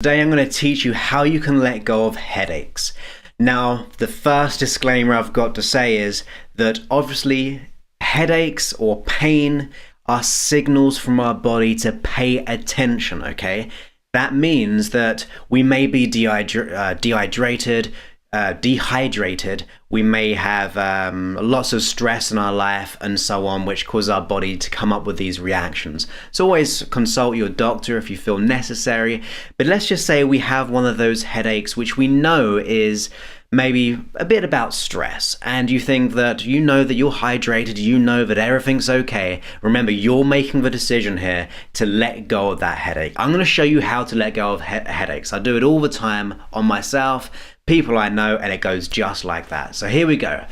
Today I'm going to teach you how you can let go of headaches. Now, the first disclaimer I've got to say is that obviously headaches or pain are signals from our body to pay attention, okay? That means that we may be dehydrated, we may have lots of stress in our life and so on, which cause our body to come up with these reactions. So always consult your doctor if you feel necessary. But let's just say we have one of those headaches which we know is maybe a bit about stress, and you think that you know that you're hydrated, you know that everything's okay. Remember, you're making the decision here to let go of that headache. I'm going to show you how to let go of headaches. I do it all the time on myself, people I know, and it goes just like that. So here we go.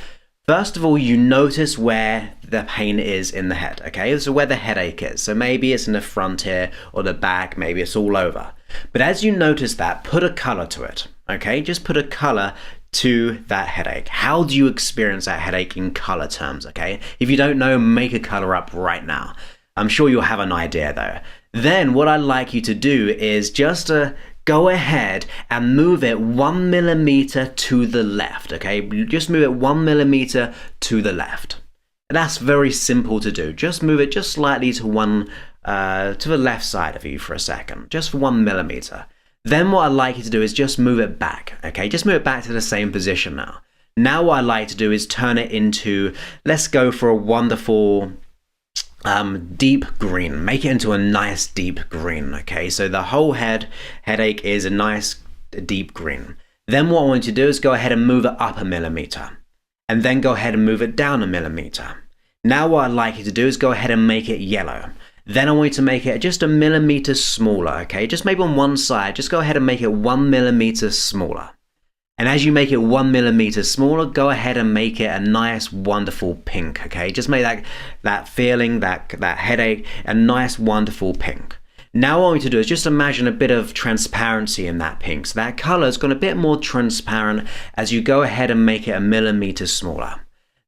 First of all, you notice where the pain is in the head, okay? So where the headache is. So maybe it's in the front here or the back, maybe it's all over. But as you notice that, put a color to it, okay? Just put a color to that headache. How do you experience that headache in color terms, okay? If you don't know, make a color up right now. I'm sure you'll have an idea though. Then what I'd like you to do is just go ahead and move it 1 millimeter to the left, okay? Just move it 1 millimeter to the left. That's very simple to do. Just move it just slightly to the left side of you for a second, just for 1 millimeter. Then what I'd like you to do is just move it back, okay? Just move it back to the same position now. Now what I'd like to do is turn it into, let's go for a wonderful deep green. Make it into a nice deep green, okay? So the whole headache is a nice deep green. Then what I want you to do is go ahead and move it up 1 millimeter. And then go ahead and move it down 1 millimeter. Now what I'd like you to do is go ahead and make it yellow. Then I want you to make it just 1 millimeter smaller, okay? Just maybe on one side, just go ahead and make it 1 millimeter smaller. And as you make it 1 millimeter smaller, go ahead and make it a nice, wonderful pink, okay? Just make that feeling, that headache, a nice, wonderful pink. Now what I want you to do is just imagine a bit of transparency in that pink. So that color's gone a bit more transparent as you go ahead and make it 1 millimeter smaller.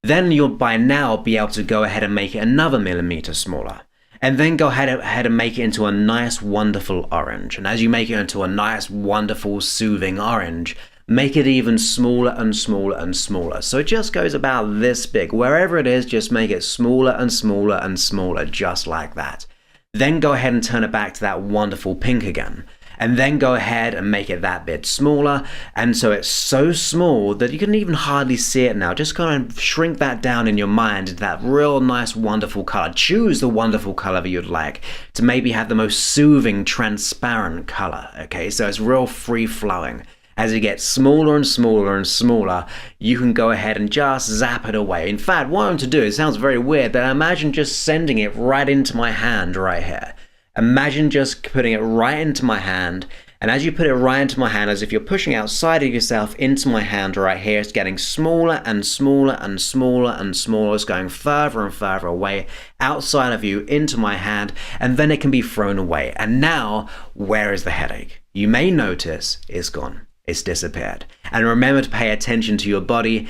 Then you'll by now be able to go ahead and make it another millimeter smaller. And then go ahead and make it into a nice, wonderful orange. And as you make it into a nice, wonderful, soothing orange, make it even smaller and smaller and smaller. So it just goes about this big. Wherever it is, just make it smaller and smaller and smaller, just like that. Then go ahead and turn it back to that wonderful pink again. And then go ahead and make it that bit smaller. And so it's so small that you can even hardly see it now. Just kind of shrink that down in your mind into that real nice, wonderful color. Choose the wonderful color that you'd like to maybe have the most soothing, transparent color. Okay, so it's real free flowing. As it gets smaller and smaller and smaller, you can go ahead and just zap it away. In fact, what I want to do, it sounds very weird, but imagine just sending it right into my hand right here. Imagine just putting it right into my hand, and as you put it right into my hand, as if you're pushing outside of yourself into my hand right here, it's getting smaller and smaller and smaller and smaller. It's going further and further away outside of you into my hand, and then it can be thrown away. And now, where is the headache? You may notice it's gone. It's disappeared. And remember to pay attention to your body.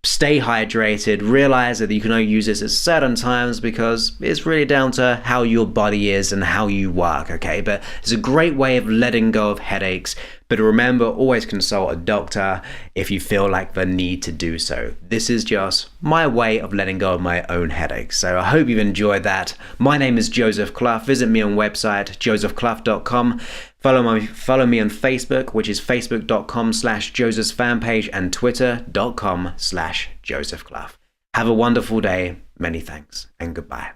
Stay hydrated. Realize that you can only use this at certain times because it's really down to how your body is and how you work, okay? But it's a great way of letting go of headaches. But remember, always consult a doctor if you feel like the need to do so. This is just my way of letting go of my own headaches. So I hope you've enjoyed that. My name is Joseph Clough. Visit me on website, josephclough.com. Follow me on Facebook, which is facebook.com/Joseph's fanpage, and twitter.com/Joseph Clough. Have a wonderful day. Many thanks and goodbye.